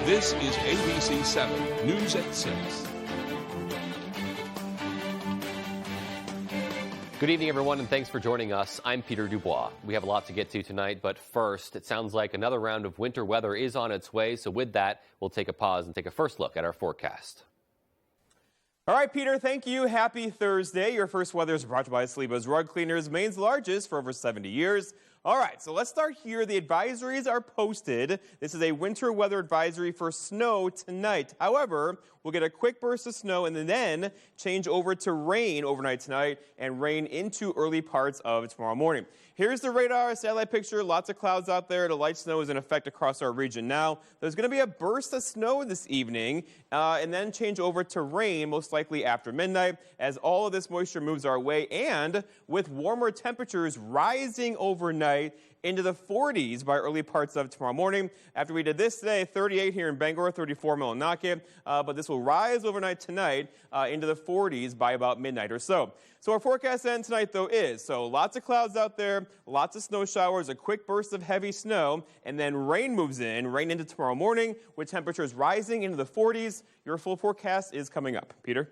This is ABC 7 News at 6. Good evening, everyone, and thanks for joining us. I'm Peter Dubois. We have a lot to get to tonight, but first, it sounds like another round of winter weather is on its way. So with that, we'll take a pause and take a first look at our forecast. All right, Peter, thank you. Happy Thursday. Your first weather is brought to you by Sliba's Rug Cleaners, Maine's largest for over 70 years. All right, so let's start here. The advisories are posted. This is a winter weather advisory for snow tonight. However, we'll get a quick burst of snow and then change over to rain overnight tonight and rain into early parts of tomorrow morning. Here's the radar satellite picture. Lots of clouds out there. The light snow is in effect across our region now. There's going to be a burst of snow this evening and then change over to rain, most likely after midnight, as all of this moisture moves our way, and with warmer temperatures rising overnight into the 40s by early parts of tomorrow morning. After we did this today, 38 here in Bangor, 34 Millinocket, but this will rise overnight tonight into the 40s by about midnight or so. So our forecast then tonight, though, is lots of clouds out there, lots of snow showers, a quick burst of heavy snow, and then rain moves in, rain into tomorrow morning with temperatures rising into the 40s. Your full forecast is coming up. Peter?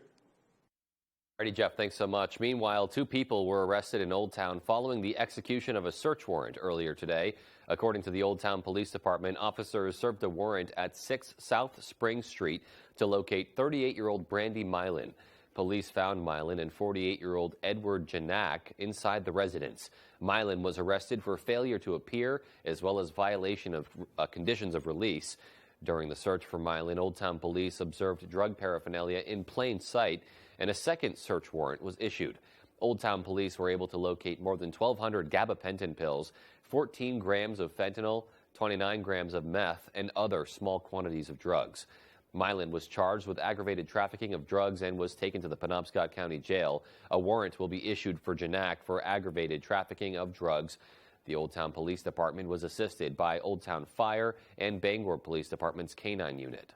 Alrighty, Jeff, thanks so much. Meanwhile, 2 people were arrested in Old Town following the execution of a search warrant earlier today. According to the Old Town Police Department, officers served a warrant at 6 South Spring Street to locate 38-year-old Brandy Milan. Police found Milan and 48-year-old Edward Janak inside the residence. Milan was arrested for failure to appear as well as violation of conditions of release. During the search for Milan, Old Town Police observed drug paraphernalia in plain sight, and a second search warrant was issued. Old Town Police were able to locate more than 1,200 gabapentin pills, 14 grams of fentanyl, 29 grams of meth, and other small quantities of drugs. Milan was charged with aggravated trafficking of drugs and was taken to the Penobscot County Jail. A warrant will be issued for Janak for aggravated trafficking of drugs. The Old Town Police Department was assisted by Old Town Fire and Bangor Police Department's K-9 unit.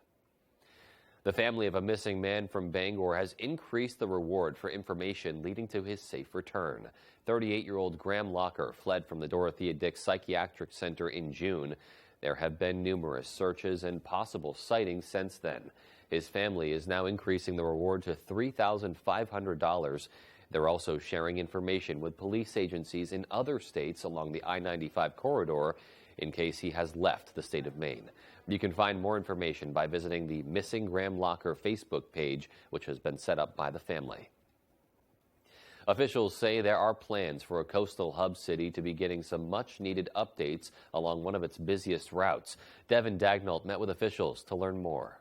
The family of a missing man from Bangor has increased the reward for information leading to his safe return. 38-year-old Graham Locker fled from the Dorothea Dix Psychiatric Center in June. There have been numerous searches and possible sightings since then. His family is now increasing the reward to $3,500. They're also sharing information with police agencies in other states along the I-95 corridor in case he has left the state of Maine. You can find more information by visiting the Missing Graham Locker Facebook page, which has been set up by the family. Officials say there are plans for a coastal hub city to be getting some much-needed updates along one of its busiest routes. Devin Dagnall met with officials to learn more.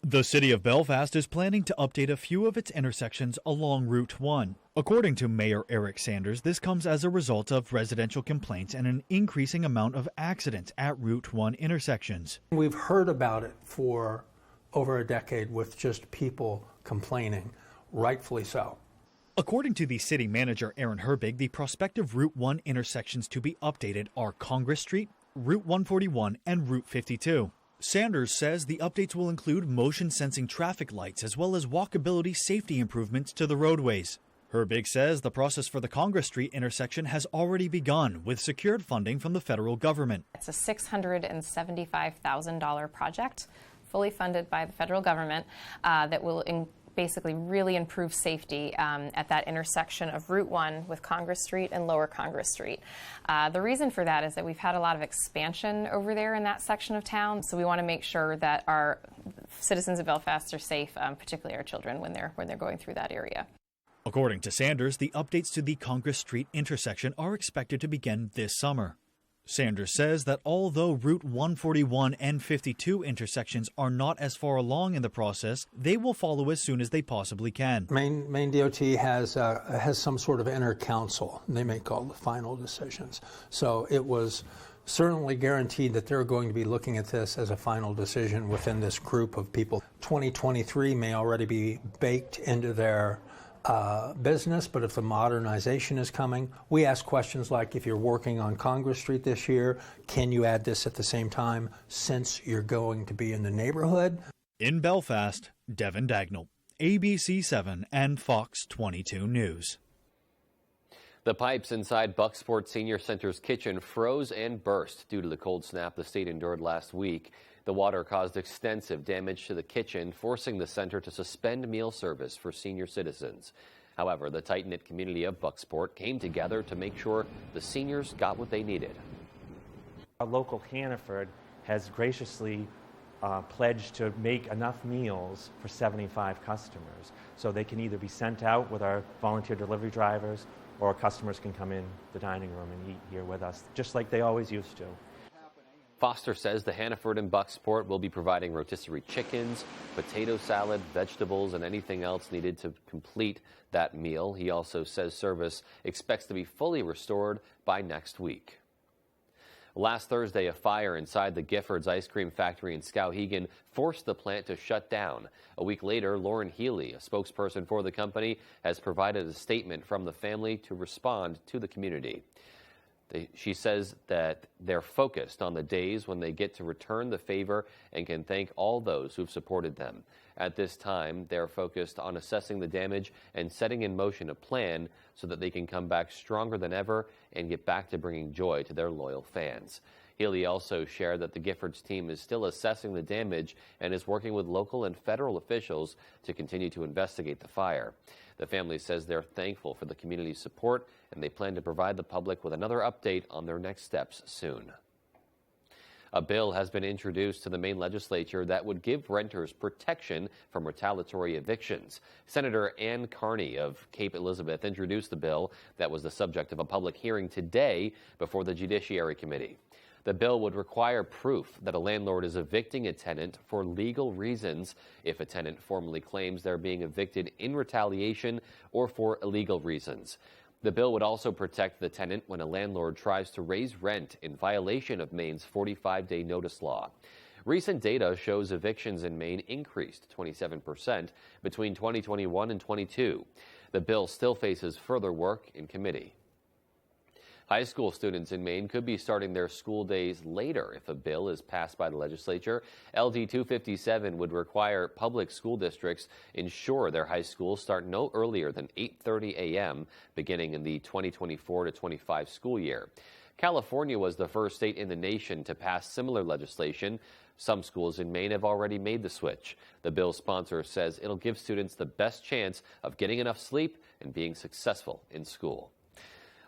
The city of Belfast is planning to update a few of its intersections along Route 1. According to Mayor Eric Sanders, this comes as a result of residential complaints and an increasing amount of accidents at Route 1 intersections. We've heard about it for over a decade with just people complaining, rightfully so. According to the city manager, Aaron Herbig, the prospective Route 1 intersections to be updated are Congress Street, Route 141, and Route 52. Sanders says the updates will include motion-sensing traffic lights as well as walkability safety improvements to the roadways. Herbig says the process for the Congress Street intersection has already begun with secured funding from the federal government. It's a $675,000 project, fully funded by the federal government, that will basically really improve safety at that intersection of Route 1 with Congress Street and Lower Congress Street. The reason for that is that we've had a lot of expansion over there in that section of town, so we want to make sure that our citizens of Belfast are safe, particularly our children, when they're going through that area. According to Sanders, the updates to the Congress Street intersection are expected to begin this summer. Sanders says that although Route 141 and 52 intersections are not as far along in the process, they will follow as soon as they possibly can. Maine DOT has some sort of inner council, and they make all the final decisions. So it was certainly guaranteed that they're going to be looking at this as a final decision within this group of people. 2023 may already be baked into their business, but if the modernization is coming, we ask questions like, if you're working on Congress Street this year, can you add this at the same time since you're going to be in the neighborhood? In Belfast, Devin Dagnall, ABC 7 and Fox 22 News. The pipes inside Bucksport Senior Center's kitchen froze and burst due to the cold snap the state endured last week. The water caused extensive damage to the kitchen, forcing the center to suspend meal service for senior citizens. However, the tight-knit community of Bucksport came together to make sure the seniors got what they needed. Our local Hannaford has graciously pledged to make enough meals for 75 customers, so they can either be sent out with our volunteer delivery drivers, or customers can come in the dining room and eat here with us, just like they always used to. Foster says the Hannaford and Bucksport will be providing rotisserie chickens, potato salad, vegetables, and anything else needed to complete that meal. He also says service expects to be fully restored by next week. Last Thursday, a fire inside the Giffords ice cream factory in Skowhegan forced the plant to shut down. A week later, Lauren Healy, a spokesperson for the company, has provided a statement from the family to respond to the community. She says that they're focused on the days when they get to return the favor and can thank all those who've supported them. At this time, they're focused on assessing the damage and setting in motion a plan so that they can come back stronger than ever and get back to bringing joy to their loyal fans. Healy also shared that the Giffords team is still assessing the damage and is working with local and federal officials to continue to investigate the fire. The family says they're thankful for the community's support, and they plan to provide the public with another update on their next steps soon. A bill has been introduced to the Maine legislature that would give renters protection from retaliatory evictions. Senator Ann Carney of Cape Elizabeth introduced the bill that was the subject of a public hearing today before the Judiciary Committee. The bill would require proof that a landlord is evicting a tenant for legal reasons if a tenant formally claims they're being evicted in retaliation or for illegal reasons. The bill would also protect the tenant when a landlord tries to raise rent in violation of Maine's 45-day notice law. Recent data shows evictions in Maine increased 27% between 2021 and 22. The bill still faces further work in committee. High school students in Maine could be starting their school days later if a bill is passed by the legislature. LD 257 would require public school districts ensure their high schools start no earlier than 8:30 a.m. beginning in the 2024 to 25 school year. California was the first state in the nation to pass similar legislation. Some schools in Maine have already made the switch. The bill's sponsor says it'll give students the best chance of getting enough sleep and being successful in school.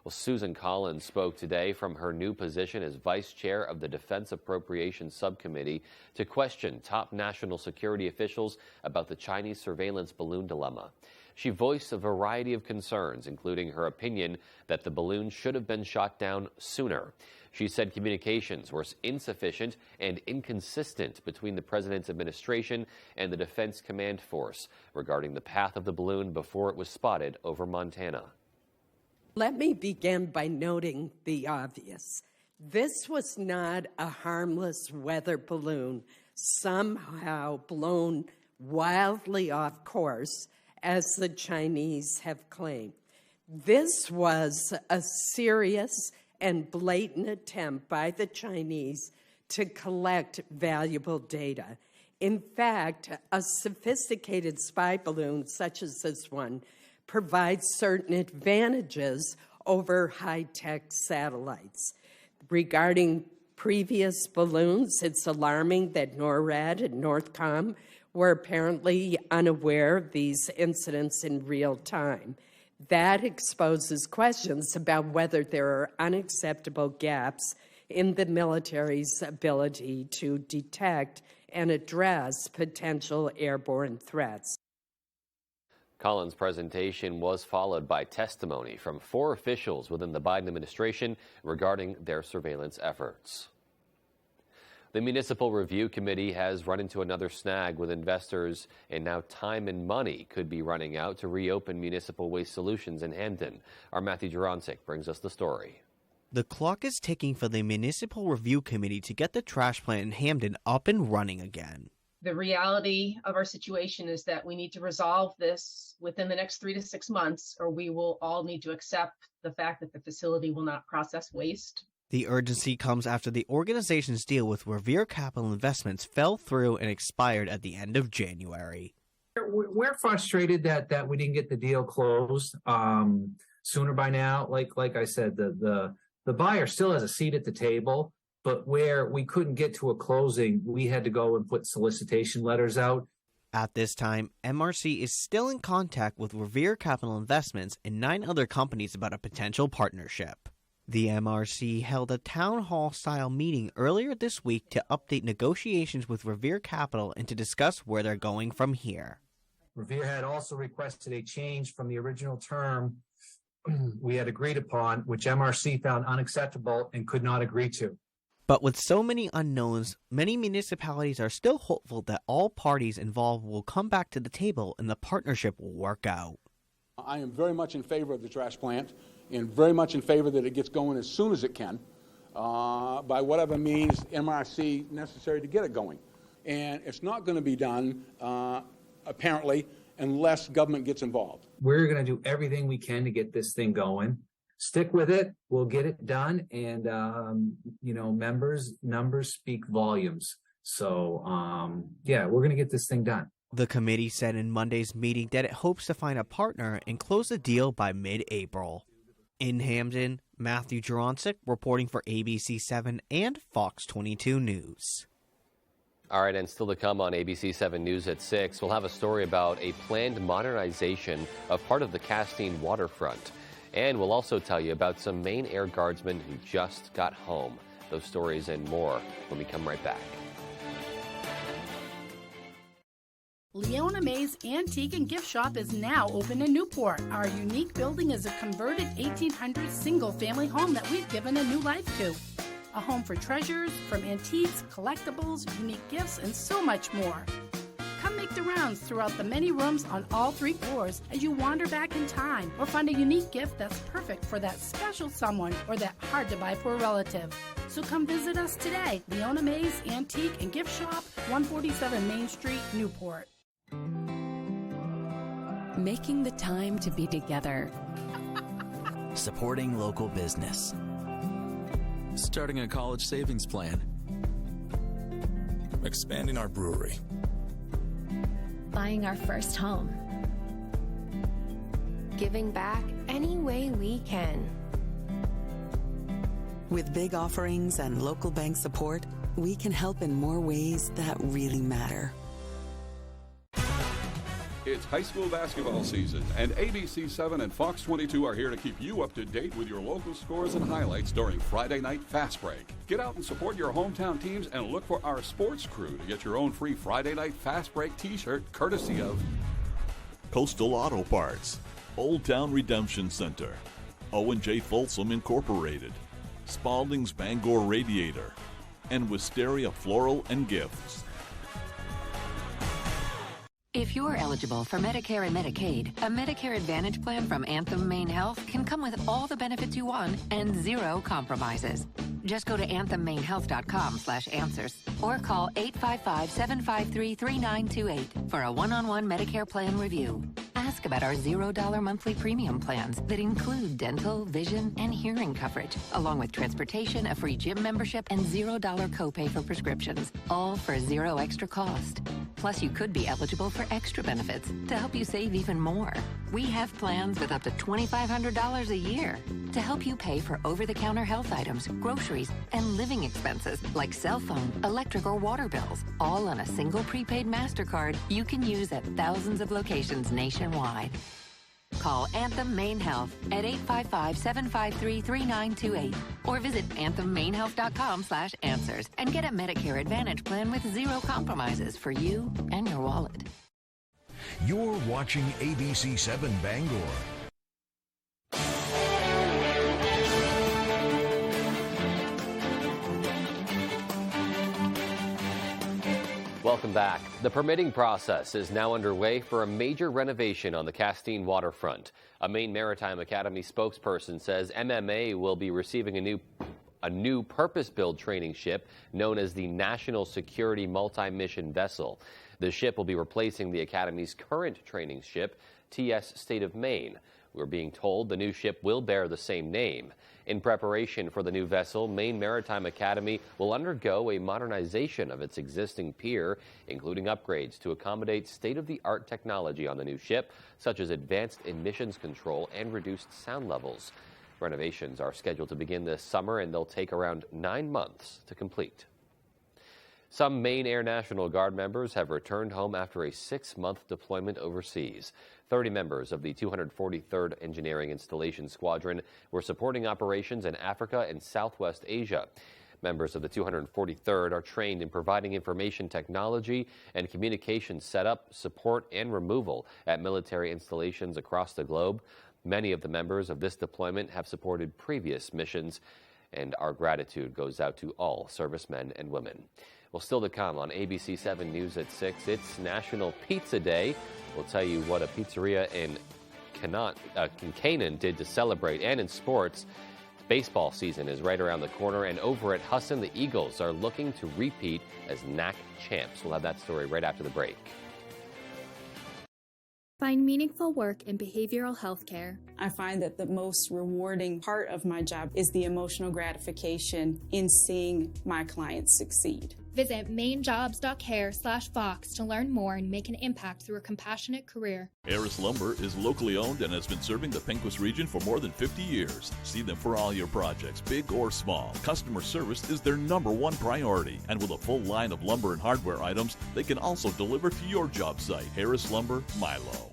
Well, Susan Collins spoke today from her new position as vice chair of the Defense Appropriations Subcommittee to question top national security officials about the Chinese surveillance balloon dilemma. She voiced a variety of concerns, including her opinion that the balloon should have been shot down sooner. She said communications were insufficient and inconsistent between the president's administration and the Defense Command Force regarding the path of the balloon before it was spotted over Montana. Let me begin by noting the obvious. This was not a harmless weather balloon somehow blown wildly off course, as the Chinese have claimed. This was a serious and blatant attempt by the Chinese to collect valuable data. In fact, a sophisticated spy balloon such as this one provides certain advantages over high-tech satellites. Regarding previous balloons, it's alarming that NORAD and NORTHCOM were apparently unaware of these incidents in real time. That exposes questions about whether there are unacceptable gaps in the military's ability to detect and address potential airborne threats. Collins' presentation was followed by testimony from 4 officials within the Biden administration regarding their surveillance efforts. The Municipal Review Committee has run into another snag with investors, and now time and money could be running out to reopen Municipal Waste Solutions in Hampden. Our Matthew Jurancic brings us the story. The clock is ticking for the Municipal Review Committee to get the trash plant in Hampden up and running again. The reality of our situation is that we need to resolve this within the next 3 to 6 months, or we will all need to accept the fact that the facility will not process waste. The urgency comes after the organization's deal with Revere Capital Investments fell through and expired at the end of January. We're frustrated that we didn't get the deal closed. sooner by now. Like I said, the buyer still has a seat at the table, but where we couldn't get to a closing, we had to go and put solicitation letters out. At this time, MRC is still in contact with Revere Capital Investments and 9 other companies about a potential partnership. The MRC held a town hall-style meeting earlier this week to update negotiations with Revere Capital and to discuss where they're going from here. Revere had also requested a change from the original term we had agreed upon, which MRC found unacceptable and could not agree to. But with so many unknowns, many municipalities are still hopeful that all parties involved will come back to the table and the partnership will work out. I am very much in favor of the trash plant and very much in favor that it gets going as soon as it can, by whatever means MRC necessary to get it going. And it's not going to be done, apparently, unless government gets involved. We're going to do everything we can to get this thing going. Stick with it. We'll get it done. And, numbers speak volumes. So, we're going to get this thing done. The committee said in Monday's meeting that it hopes to find a partner and close the deal by mid-April. In Hamden, Matthew Juronsik reporting for ABC7 and Fox 22 News. All right, and still to come on ABC7 News at 6, we'll have a story about a planned modernization of part of the Castine waterfront. And we'll also tell you about some Maine Air Guardsmen who just got home. Those stories and more when we come right back. Leona May's Antique and Gift Shop is now open in Newport. Our unique building is a converted 1800s single-family home that we've given a new life to. A home for treasures, from antiques, collectibles, unique gifts, and so much more. Come make the rounds throughout the many rooms on all 3 floors as you wander back in time or find a unique gift that's perfect for that special someone or that hard-to-buy-for relative. So come visit us today. Leona May's Antique and Gift Shop, 147 Main Street, Newport. Making the time to be together. Supporting local business. Starting a college savings plan. Expanding our brewery. Buying our first home. Giving back any way we can. With big offerings and local bank support, we can help in more ways that really matter. It's high school basketball season, and ABC7 and Fox 22 are here to keep you up to date with your local scores and highlights during Friday Night Fast Break. Get out and support your hometown teams and look for our sports crew to get your own free Friday Night Fast Break t-shirt courtesy of Coastal Auto Parts, Old Town Redemption Center, O&J Folsom Incorporated, Spalding's Bangor Radiator, and Wisteria Floral and Gifts. If you're eligible for Medicare and Medicaid, a Medicare Advantage plan from Anthem Maine Health can come with all the benefits you want and 0 compromises. Just go to anthemmainehealth.com/answers or call 855-753-3928 for a one-on-one Medicare plan review. Ask about our $0 monthly premium plans that include dental, vision, and hearing coverage, along with transportation, a free gym membership, and $0 copay for prescriptions, all for 0 extra cost. Plus, you could be eligible for extra benefits to help you save even more. We have plans with up to $2,500 a year to help you pay for over-the-counter health items, groceries, and living expenses like cell phone, electric, or water bills, all on a single prepaid MasterCard you can use at thousands of locations nationwide. Call Anthem Maine Health at 855-753-3928 or visit anthemmainehealth.com/answers and get a Medicare Advantage plan with 0 compromises for you and your wallet. You're watching ABC7 Bangor. Welcome back. The permitting process is now underway for a major renovation on the Castine waterfront. A Maine Maritime Academy spokesperson says MMA will be receiving a new purpose-built training ship known as the National Security Multi-Mission Vessel. The ship will be replacing the Academy's current training ship, TS State of Maine. We're being told the new ship will bear the same name. In preparation for the new vessel, Maine Maritime Academy will undergo a modernization of its existing pier, including upgrades to accommodate state-of-the-art technology on the new ship, such as advanced emissions control and reduced sound levels. Renovations are scheduled to begin this summer, and they'll take around 9 months to complete. Some Maine Air National Guard members have returned home after a 6-month deployment overseas. 30 members of the 243rd Engineering Installation Squadron were supporting operations in Africa and Southwest Asia. Members of the 243rd are trained in providing information technology and communication setup, support, and removal at military installations across the globe. Many of the members of this deployment have supported previous missions, and our gratitude goes out to all servicemen and women. Well, still to come on ABC 7 News at 6, it's National Pizza Day. We'll tell you what a pizzeria in Canaan did to celebrate. And in sports, baseball season is right around the corner, and over at Husson, the Eagles are looking to repeat as NAC champs. We'll have that story right after the break. Find meaningful work in behavioral health care. I find that the most rewarding part of my job is the emotional gratification in seeing my clients succeed. Visit mainjobs.care/Fox to learn more and make an impact through a compassionate career. Harris Lumber is locally owned and has been serving the Pequot region for more than 50 years. See them for all your projects, big or small. Customer service is their #1 priority. And with a full line of lumber and hardware items, they can also deliver to your job site. Harris Lumber, Milo.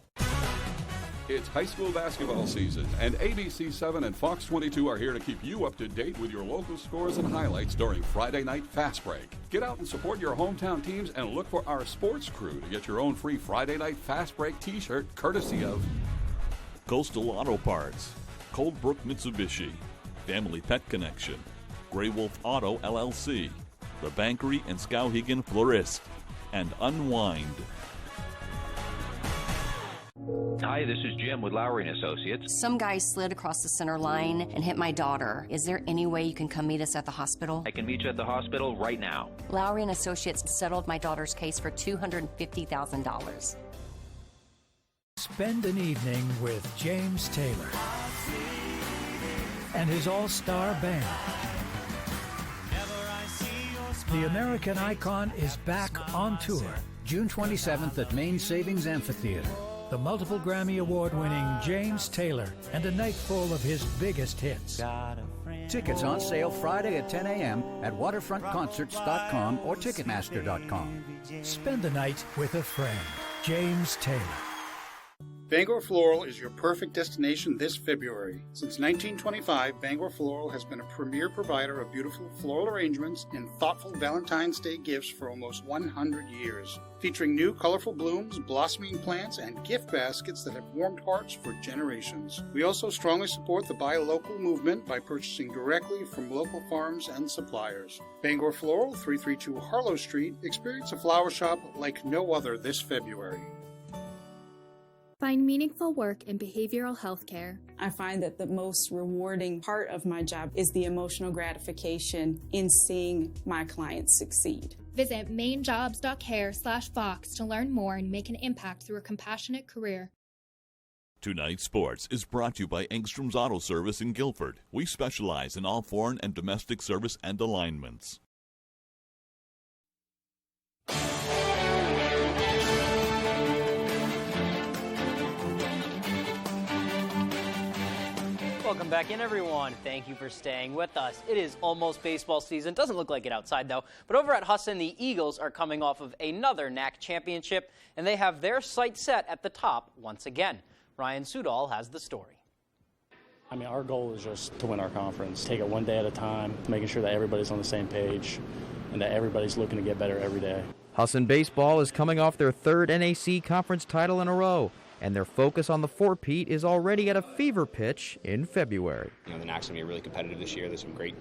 It's high school basketball season, and ABC 7 and Fox 22 are here to keep you up to date with your local scores and highlights during Friday Night Fast Break. Get out and support your hometown teams and look for our sports crew to get your own free Friday Night Fast Break t-shirt courtesy of Coastal Auto Parts, Coldbrook Mitsubishi, Family Pet Connection, Grey Wolf Auto LLC, The Bankery and Skowhegan Florist, and Unwind. Hi, this is Jim with Lowry & Associates. Some guy slid across the center line and hit my daughter. Is there any way you can come meet us at the hospital? I can meet you at the hospital right now. Lowry & Associates settled my daughter's case for $250,000. Spend an evening with James Taylor and his all-star band. The American icon is back on tour, June 27th at Maine Savings Amphitheater. The multiple Grammy Award-winning James Taylor and a night full of his biggest hits. Tickets on sale Friday at 10 a.m. at waterfrontconcerts.com or ticketmaster.com. Spend the night with a friend. James Taylor. Bangor Floral is your perfect destination this February. Since 1925, Bangor Floral has been a premier provider of beautiful floral arrangements and thoughtful Valentine's Day gifts for almost 100 years. Featuring new colorful blooms, blossoming plants, and gift baskets that have warmed hearts for generations. We also strongly support the Buy Local movement by purchasing directly from local farms and suppliers. Bangor Floral, 332 Harlow Street. Experience a flower shop like no other this February. Find meaningful work in behavioral health care. I find that the most rewarding part of my job is the emotional gratification in seeing my clients succeed. Visit mainjobs.care/Fox to learn more and make an impact through a compassionate career. Tonight's Sports is brought to you by Engstrom's Auto Service in Guilford. We specialize in all foreign and domestic service and alignments. Welcome back in, everyone. Thank you for staying with us. It is almost baseball season. Doesn't look like it outside, though. But over at Husson, the Eagles are coming off of another NAC championship, and they have their sights set at the top once again. Ryan Sudol has the story. I mean, our goal is just to win our conference. Take it one day at a time, making sure that everybody's on the same page and that everybody's looking to get better every day. Husson Baseball is coming off their third NAC conference title in a row, and their focus on the four-peat is already at a fever pitch in February. The NAC's going to be really competitive this year. There's some great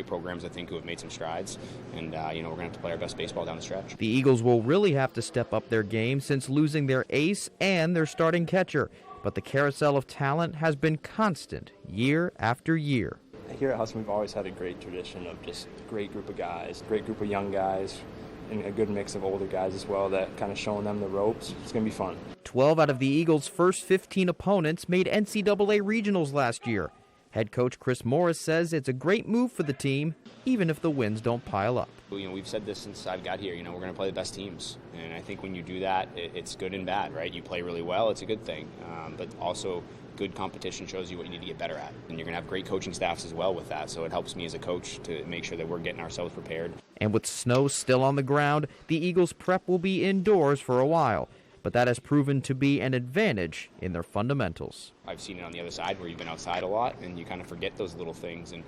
programs, I think, who have made some strides, and we're going to have to play our best baseball down the stretch. The Eagles will really have to step up their game since losing their ace and their starting catcher, but the carousel of talent has been constant year after year. Here at Husson, we've always had a great tradition of just great group of guys, great group of young guys, and a good mix of older guys as well that kind of showing them the ropes. It's going to be fun. 12 out of the Eagles' first 15 opponents made NCAA regionals last year. Head coach Chris Morris says it's a great move for the team, even if the wins don't pile up. We've said this since I've got here, we're going to play the best teams. And I think when you do that, it's good and bad, right? You play really well, it's a good thing. But also, good competition shows you what you need to get better at. And you're going to have great coaching staffs as well with that. So it helps me as a coach to make sure that we're getting ourselves prepared. And with snow still on the ground, the Eagles' prep will be indoors for a while. But that has proven to be an advantage in their fundamentals. I've seen it on the other side where you've been outside a lot and you kind of forget those little things. And,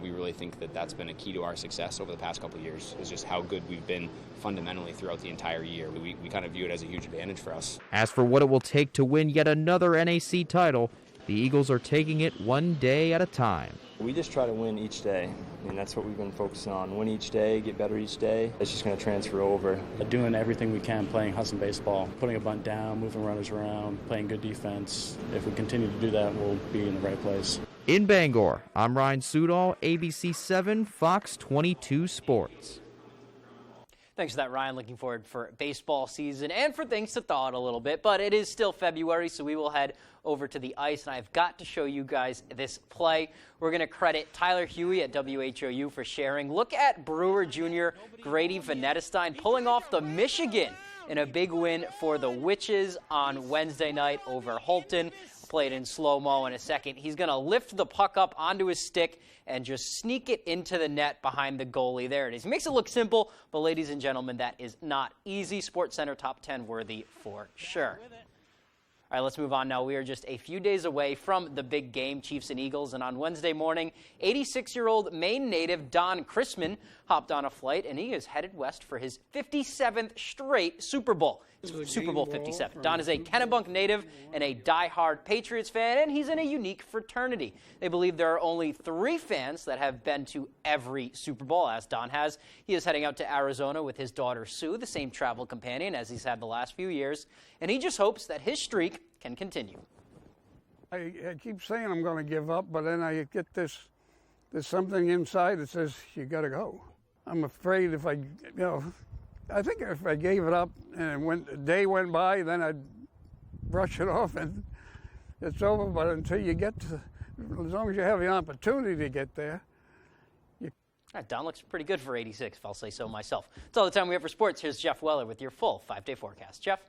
we really think that that's been a key to our success over the past couple of years, is just how good we've been fundamentally throughout the entire year. We kind of view it as a huge advantage for us. As for what it will take to win yet another NAC title, the Eagles are taking it one day at a time. We just try to win each day. That's what we've been focusing on. Win each day, get better each day. It's just going to transfer over. Doing everything we can, playing Hudson baseball, putting a bunt down, moving runners around, playing good defense. If we continue to do that, we'll be in the right place. In Bangor, I'm Ryan Sudol, ABC 7, Fox 22 Sports. Thanks for that, Ryan. Looking forward for baseball season and for things to thaw out a little bit. But it is still February, so we will head over to the ice. And I've got to show you guys this play. We're going to credit Tyler Huey at WHOU for sharing. Look at Brewer Jr. Grady Venetestein pulling off the Michigan in a big win for the Witches on Wednesday night over Holton. Played in slow-mo in a second. He's going to lift the puck up onto his stick and just sneak it into the net behind the goalie. There it is. He makes it look simple, but ladies and gentlemen, that is not easy. SportsCenter top 10 worthy for sure. All right, let's move on now. We are just a few days away from the big game, Chiefs and Eagles. And on Wednesday morning, 86-year-old Maine native Don Chrisman hopped on a flight, and he is headed west for his 57th straight Super Bowl. It's Super Bowl 57. Don is a Kennebunk native and a diehard Patriots fan, and he's in a unique fraternity. They believe there are only 3 fans that have been to every Super Bowl, as Don has. He is heading out to Arizona with his daughter Sue, the same travel companion as he's had the last few years, and he just hopes that his streak can continue. I keep saying I'm going to give up, but then I get there's something inside that says you got to go. I'm afraid if I think if I gave it up and a day went by, then I'd brush it off and it's over. But until you get to, as long as you have the opportunity to get there. Don looks pretty good for 86, if I'll say so myself. That's all the time we have for sports. Here's Jeff Weller with your full 5-day forecast. Jeff?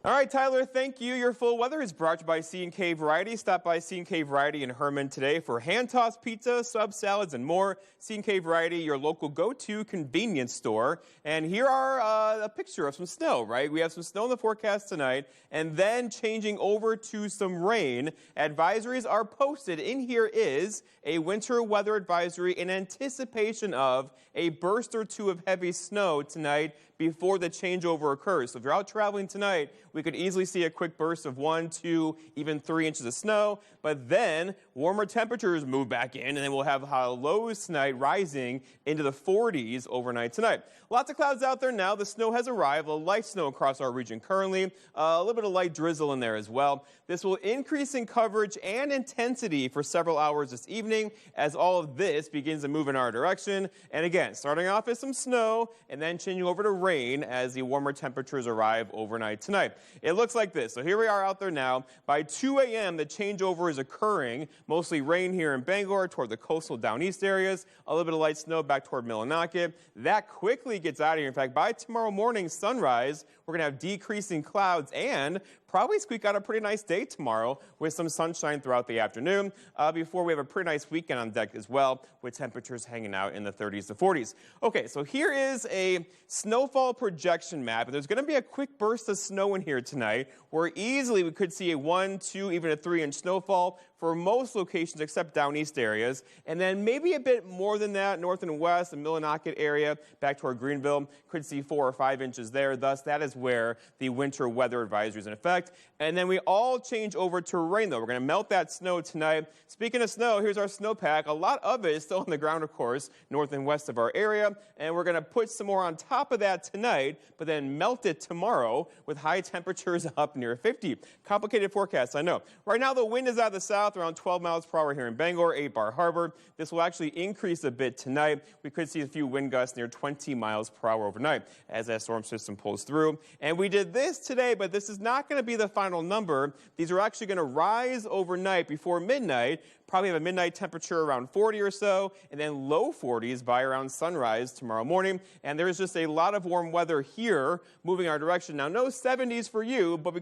All right, Tyler, thank you. Your full weather is brought to you by C&K Variety. Stop by C&K Variety in Herman today for hand-tossed pizza, sub salads, and more. C&K Variety, your local go-to convenience store. And here are a picture of some snow, right? We have some snow in the forecast tonight, and then changing over to some rain. Advisories are posted. In here is a winter weather advisory in anticipation of a burst or two of heavy snow tonight before the changeover occurs. So if you're out traveling tonight, we could easily see a quick burst of 1, 2, even 3 inches of snow. But then warmer temperatures move back in, and then we'll have lows tonight rising into the 40s overnight tonight. Lots of clouds out there now. The snow has arrived. A light snow across our region currently. A little bit of light drizzle in there as well. This will increase in coverage and intensity for several hours this evening as all of this begins to move in our direction. And again, starting off with some snow and then changing over to rain as the warmer temperatures arrive overnight tonight. It looks like this. So here we are out there now. By 2 a.m., the changeover is occurring. Mostly rain here in Bangor toward the coastal down east areas. A little bit of light snow back toward Millinocket. That quickly gets out of here. In fact, by tomorrow morning sunrise, we're going to have decreasing clouds and probably squeak out a pretty nice day tomorrow with some sunshine throughout the afternoon before we have a pretty nice weekend on deck as well with temperatures hanging out in the 30s to 40s. Okay, so here is a snowfall projection map. And there's going to be a quick burst of snow in here tonight where easily we could see a 1, 2, even a 3-inch snowfall for most locations except down east areas. And then maybe a bit more than that, north and west, the Millinocket area, back toward Greenville, could see 4 or 5 inches there. Thus, that is where the winter weather advisory is in effect. And then we all change over to rain, though. We're going to melt that snow tonight. Speaking of snow, here's our snowpack. A lot of it is still on the ground, of course, north and west of our area. And we're going to put some more on top of that tonight, but then melt it tomorrow with high temperatures up near 50. Complicated forecast, I know. Right now, the wind is out of the south. south around 12 miles per hour here in Bangor, 8 Bar Harbor. This will actually increase a bit tonight. We could see a few wind gusts near 20 miles per hour overnight as that storm system pulls through. And we did this today, but this is not going to be the final number. These are actually going to rise overnight before midnight. Probably have a midnight temperature around 40 or so, and then low 40s by around sunrise tomorrow morning. And there is just a lot of warm weather here moving our direction. Now, no 70s for you, but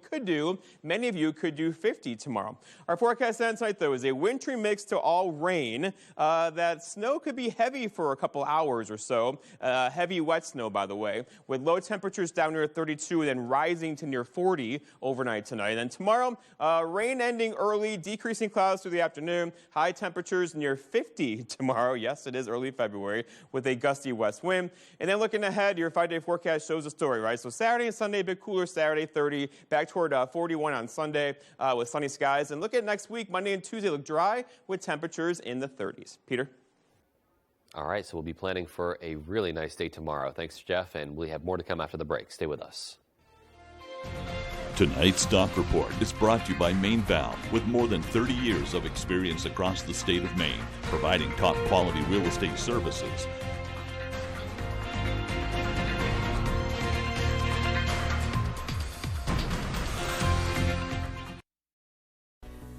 many of you could do 50 tomorrow. Our forecast tonight, though, is a wintry mix to all rain. That snow could be heavy for a couple hours or so. Heavy, wet snow, by the way, with low temperatures down near 32 and then rising to near 40 overnight tonight. And then tomorrow, rain ending early, decreasing clouds through the afternoon. High temperatures near 50 tomorrow. Yes, it is early February with a gusty west wind. And then looking ahead, your 5-day forecast shows a story, right? So Saturday and Sunday, a bit cooler Saturday, 30, back toward 41 on Sunday with sunny skies. And look at next week, Monday and Tuesday look dry with temperatures in the 30s. Peter? All right, so we'll be planning for a really nice day tomorrow. Thanks, Jeff, and we have more to come after the break. Stay with us. Tonight's Stock Report is brought to you by Maine Valve, with more than 30 years of experience across the state of Maine, providing top quality real estate services.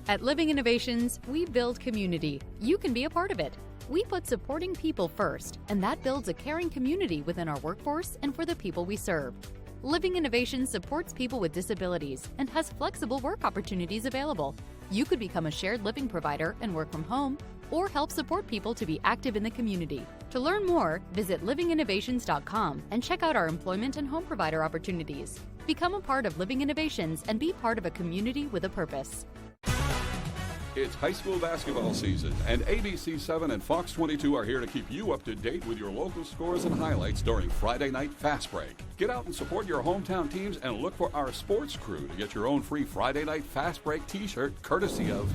At Living Innovations, we build community. You can be a part of it. We put supporting people first, and that builds a caring community within our workforce and for the people we serve. Living Innovations supports people with disabilities and has flexible work opportunities available. You could become a shared living provider and work from home, or help support people to be active in the community. To learn more, visit livinginnovations.com and check out our employment and home provider opportunities. Become a part of Living Innovations and be part of a community with a purpose. It's high school basketball season, and ABC7 and Fox 22 are here to keep you up to date with your local scores and highlights during Friday Night Fast Break. Get out and support your hometown teams and look for our sports crew to get your own free Friday Night Fast Break t-shirt courtesy of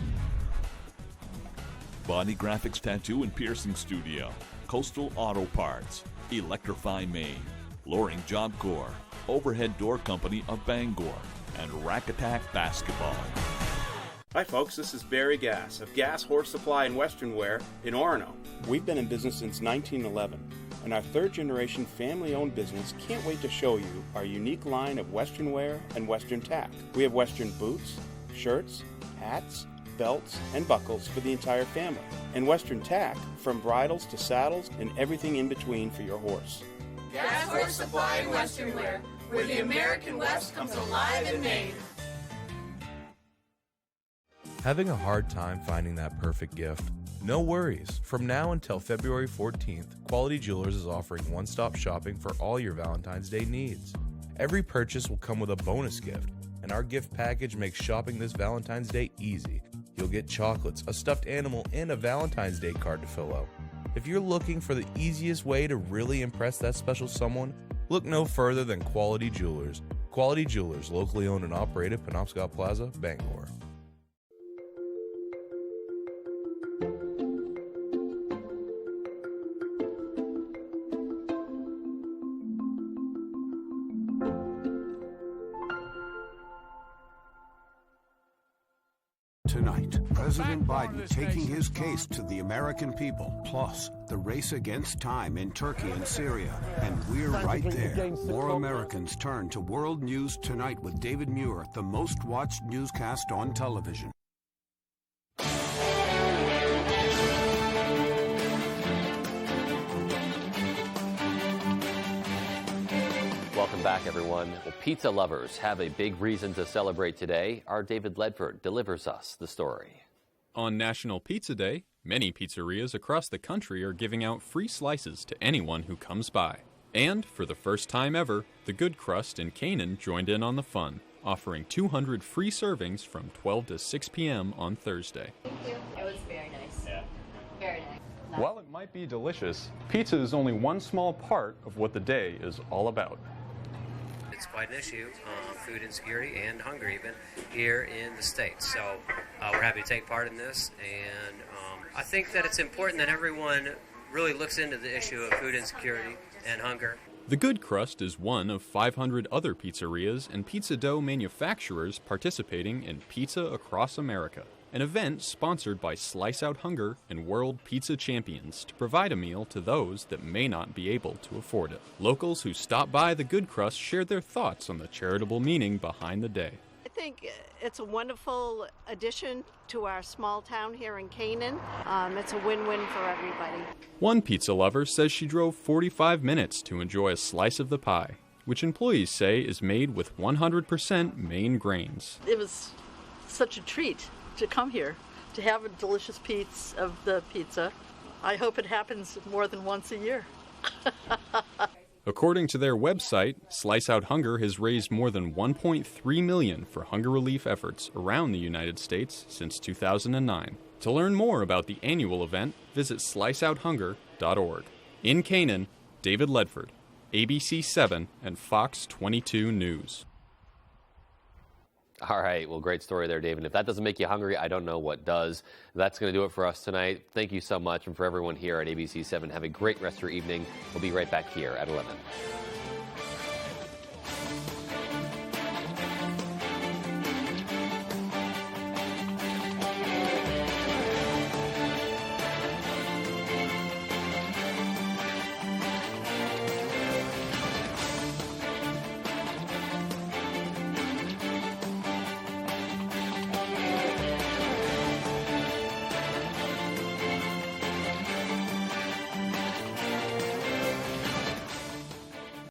Body Graphics Tattoo and Piercing Studio, Coastal Auto Parts, Electrify Maine, Loring Job Corps, Overhead Door Company of Bangor, and Rack Attack Basketball. Hi folks, this is Barry Gass of Gass Horse Supply and Western Wear in Orono. We've been in business since 1911, and our third-generation family-owned business can't wait to show you our unique line of Western wear and Western tack. We have Western boots, shirts, hats, belts, and buckles for the entire family, and Western tack from bridles to saddles and everything in between for your horse. Gass Horse Supply and Western Wear, where the American West comes alive in Maine. Having a hard time finding that perfect gift? No worries. From now until February 14th, Quality Jewelers is offering one-stop shopping for all your Valentine's Day needs. Every purchase will come with a bonus gift, and our gift package makes shopping this Valentine's Day easy. You'll get chocolates, a stuffed animal, and a Valentine's Day card to fill out. If you're looking for the easiest way to really impress that special someone, look no further than Quality Jewelers. Quality Jewelers, locally owned and operated, Penobscot Plaza, Bangor. Tonight, President Biden taking his case to the American people, plus the race against time in Turkey and Syria. And we're right there. More Americans turn to World News Tonight with David Muir, the most watched newscast on television. Welcome back, everyone. Well, pizza lovers have a big reason to celebrate today. Our David Ledford delivers us the story. On National Pizza Day, many pizzerias across the country are giving out free slices to anyone who comes by. And for the first time ever, the Good Crust in Canaan joined in on the fun, offering 200 free servings from 12 to 6 p.m. on Thursday. Thank you. It was very nice. Yeah. Very nice. While it might be delicious, pizza is only one small part of what the day is all about. It's quite an issue, food insecurity and hunger even, here in the States. So we're happy to take part in this, and I think that it's important that everyone really looks into the issue of food insecurity and hunger. The Good Crust is one of 500 other pizzerias and pizza dough manufacturers participating in Pizza Across America. an event sponsored by Slice Out Hunger and World Pizza Champions to provide a meal to those that may not be able to afford it. Locals who stopped by the Good Crust shared their thoughts on the charitable meaning behind the day. I think it's a wonderful addition to our small town here in Canaan. It's a win-win for everybody. One pizza lover says she drove 45 minutes to enjoy a slice of the pie, which employees say is made with 100% Maine grains. It was such a treat to come here, to have a delicious piece of the pizza. I hope it happens more than once a year. According to their website, Slice Out Hunger has raised more than $1.3 million for hunger relief efforts around the United States since 2009. To learn more about the annual event, visit sliceouthunger.org. In Canaan, David Ledford, ABC 7 and Fox 22 News. All right, well, great story there, David. If that doesn't make you hungry, I don't know what does. That's going to do it for us tonight. Thank you so much, and for everyone here at ABC 7, have a great rest of your evening. We'll be right back here at 11.